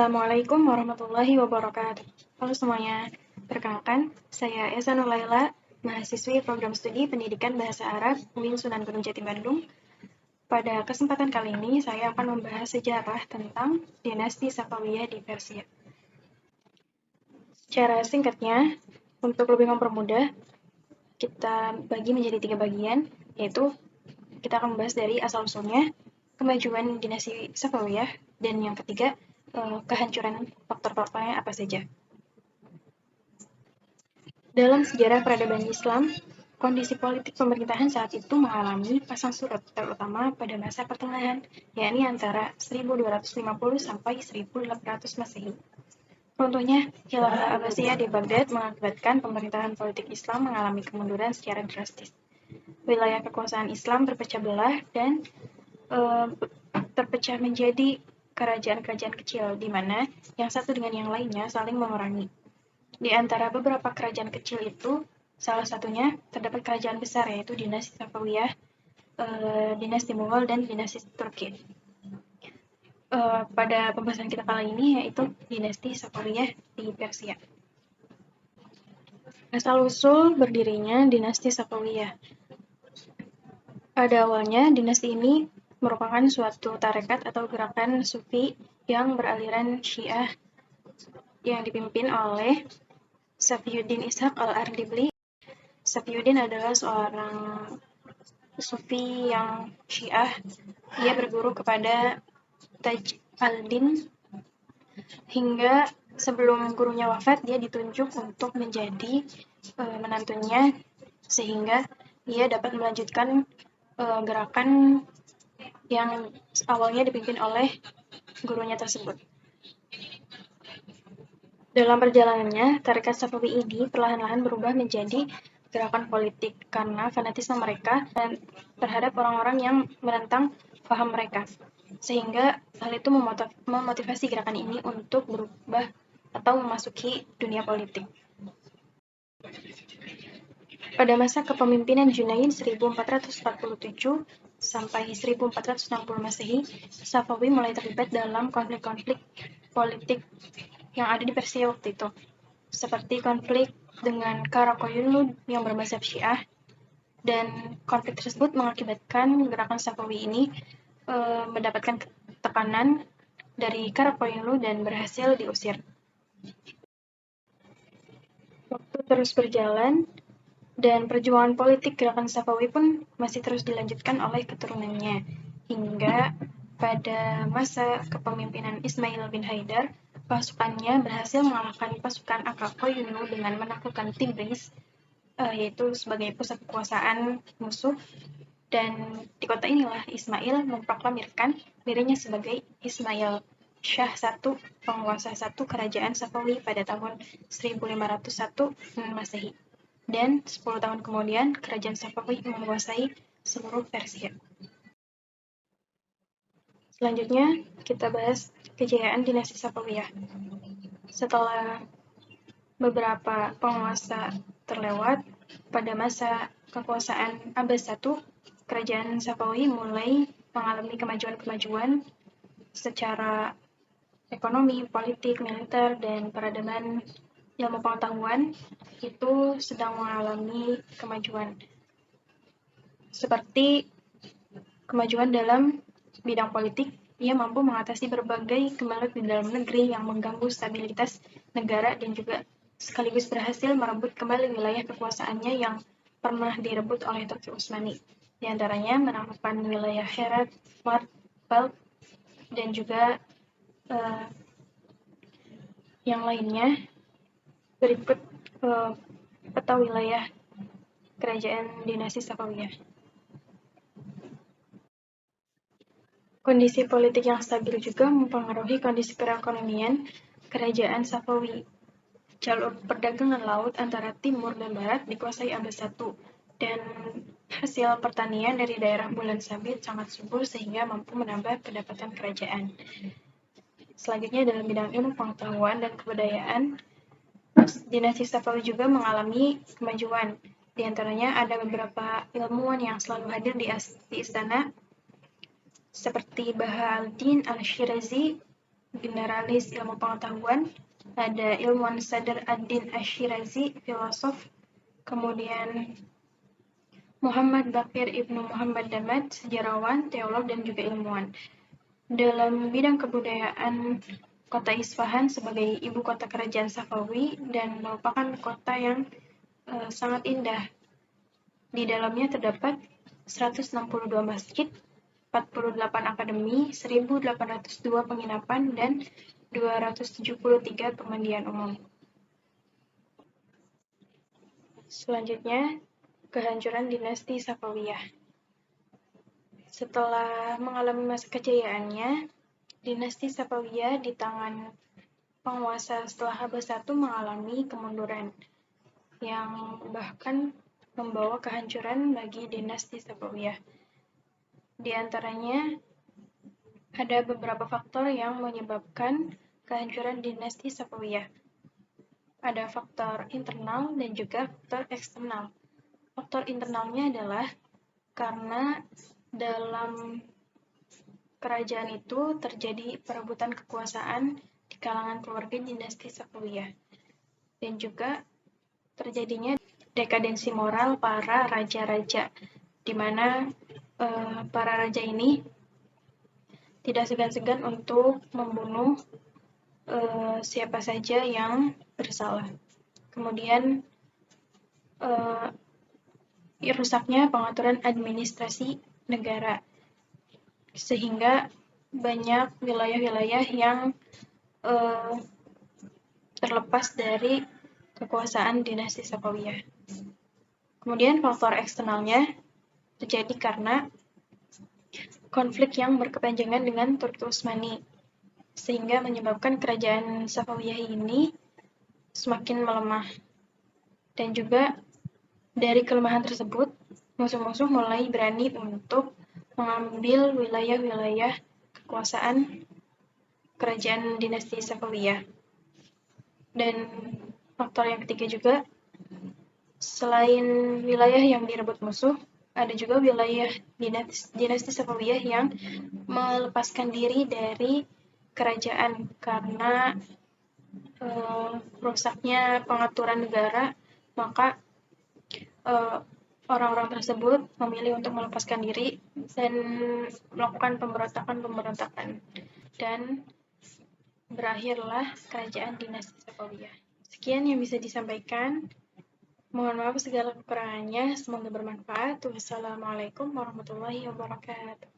Assalamualaikum warahmatullahi wabarakatuh. Halo semuanya, perkenalkan, saya Esa Nurlaila, mahasiswi program studi Pendidikan Bahasa Arab UIN Sunan Gunung Jati Bandung. Pada kesempatan kali ini, saya akan membahas sejarah tentang dinasti Safawiyah di Persia. Secara singkatnya, untuk lebih mempermudah, kita bagi menjadi 3 bagian, yaitu kita akan membahas dari asal-usulnya, kemajuan dinasti Safawiyah, dan yang ketiga, kehancuran faktor-faktornya apa saja. Dalam sejarah peradaban Islam, kondisi politik pemerintahan saat itu mengalami pasang surut, terutama pada masa pertengahan, yakni antara 1250 sampai 1800 Masehi. Contohnya, Khilafah Abbasiyah di Baghdad mengakibatkan pemerintahan politik Islam mengalami kemunduran secara drastis. Wilayah kekuasaan Islam terpecah belah dan terpecah menjadi kerajaan-kerajaan kecil, di mana yang satu dengan yang lainnya saling memerangi. Di antara beberapa kerajaan kecil itu, salah satunya terdapat kerajaan besar, yaitu dinasti Safawiyah, dinasti Mughal, dan dinasti Turki. Pada pembahasan kita kali ini yaitu dinasti Safawiyah di Persia. Asal-usul berdirinya dinasti Safawiyah. Pada awalnya, dinasti ini merupakan suatu tarekat atau gerakan sufi yang beraliran Syiah yang dipimpin oleh Safiyuddin Ishaq al-Ardibili. Safiyuddin adalah seorang sufi yang Syiah. Ia berguru kepada Taj al-Din hingga sebelum gurunya wafat, dia ditunjuk untuk menjadi menantunya, sehingga ia dapat melanjutkan gerakan yang awalnya dipimpin oleh gurunya tersebut. Dalam perjalanannya, tarekat Safawi ini perlahan-lahan berubah menjadi gerakan politik karena fanatisme mereka dan terhadap orang-orang yang menentang paham mereka, sehingga hal itu memotivasi gerakan ini untuk berubah atau memasuki dunia politik. Pada masa kepemimpinan Junaid 1447 sampai 1460 Masehi, Safawi mulai terlibat dalam konflik-konflik politik yang ada di Persia waktu itu, seperti konflik dengan Karakoyunlu yang bermazhab Syiah, dan konflik tersebut mengakibatkan gerakan Safawi ini mendapatkan tekanan dari Karakoyunlu dan berhasil diusir. Waktu terus berjalan, dan perjuangan politik gerakan Safawi pun masih terus dilanjutkan oleh keturunannya, hingga pada masa kepemimpinan Ismail bin Haidar, pasukannya berhasil mengalahkan pasukan Karakoyunlu dengan menaklukkan Tibriz, yaitu sebagai pusat kekuasaan musuh, dan di kota inilah Ismail memproklamirkan dirinya sebagai Ismail Shah I, penguasa satu kerajaan Safawi pada tahun 1501 Masehi. Dan 10 tahun kemudian, kerajaan Safawi menguasai seluruh Persia. Selanjutnya, kita bahas kejayaan dinasti Safawiyah. Setelah beberapa penguasa terlewat, pada masa kekuasaan Abbas I, kerajaan Safawi mulai mengalami kemajuan-kemajuan secara ekonomi, politik, militer, dan peradaban ilmu pengetahuan itu sedang mengalami kemajuan. Seperti kemajuan dalam bidang politik, ia mampu mengatasi berbagai kemelut di dalam negeri yang mengganggu stabilitas negara dan juga sekaligus berhasil merebut kembali wilayah kekuasaannya yang pernah direbut oleh Turki Utsmani. Di antaranya menaklukkan wilayah Herat, Fars, Balkh, dan juga yang lainnya. Berikut peta wilayah kerajaan dinasti Safawiyah. Kondisi politik yang stabil juga mempengaruhi kondisi perekonomian kerajaan Safawi. Jalur perdagangan laut antara timur dan barat dikuasai Abbas I, dan hasil pertanian dari daerah Bulan Sabit sangat subur sehingga mampu menambah pendapatan kerajaan. Selanjutnya dalam bidang ilmu pengetahuan dan kebudayaan, dinasti Safawi juga mengalami kemajuan. Di antaranya ada beberapa ilmuwan yang selalu hadir di istana, seperti Bahauddin al-Shirazi generalis ilmu pengetahuan, ada ilmuwan Sadr ad-Din Asy-Syirazi, filosof, kemudian Muhammad Baqir Ibnu Muhammad Damad, sejarawan, teolog, dan juga ilmuwan. Dalam bidang kebudayaan, kota Isfahan sebagai ibu kota kerajaan Safawi dan merupakan kota yang sangat indah. Di dalamnya terdapat 162 masjid, 48 akademi, 1.802 penginapan, dan 273 pemandian umum. Selanjutnya, kehancuran dinasti Safawiyah. Setelah mengalami masa kejayaannya, dinasti Safawiyah di tangan penguasa setelah Abbas I mengalami kemunduran, yang bahkan membawa kehancuran bagi dinasti Safawiyah. Di antaranya, ada beberapa faktor yang menyebabkan kehancuran dinasti Safawiyah. Ada faktor internal dan juga faktor eksternal. Faktor internalnya adalah karena dalam kerajaan itu terjadi perebutan kekuasaan di kalangan keluarga dinasti Safawiyah. Dan juga terjadinya dekadensi moral para raja-raja, di mana para raja ini tidak segan-segan untuk membunuh siapa saja yang bersalah. Kemudian rusaknya pengaturan administrasi negara, sehingga banyak wilayah-wilayah yang terlepas dari kekuasaan dinasti Safawiyah. Kemudian faktor eksternalnya terjadi karena konflik yang berkepanjangan dengan Turki Utsmani, sehingga menyebabkan kerajaan Safawiyah ini semakin melemah. Dan juga dari kelemahan tersebut, musuh-musuh mulai berani untuk mengambil wilayah-wilayah kekuasaan kerajaan dinasti Safawiyah. Dan faktor yang ketiga juga, selain wilayah yang direbut musuh, ada juga wilayah dinasti Safawiyah yang melepaskan diri dari kerajaan karena rusaknya pengaturan negara, maka orang-orang tersebut memilih untuk melepaskan diri dan melakukan pemberontakan, dan berakhirlah kerajaan dinasti Safawiyah. Sekian yang bisa disampaikan. Mohon maaf segala kekurangannya, semoga bermanfaat. Wassalamualaikum warahmatullahi wabarakatuh.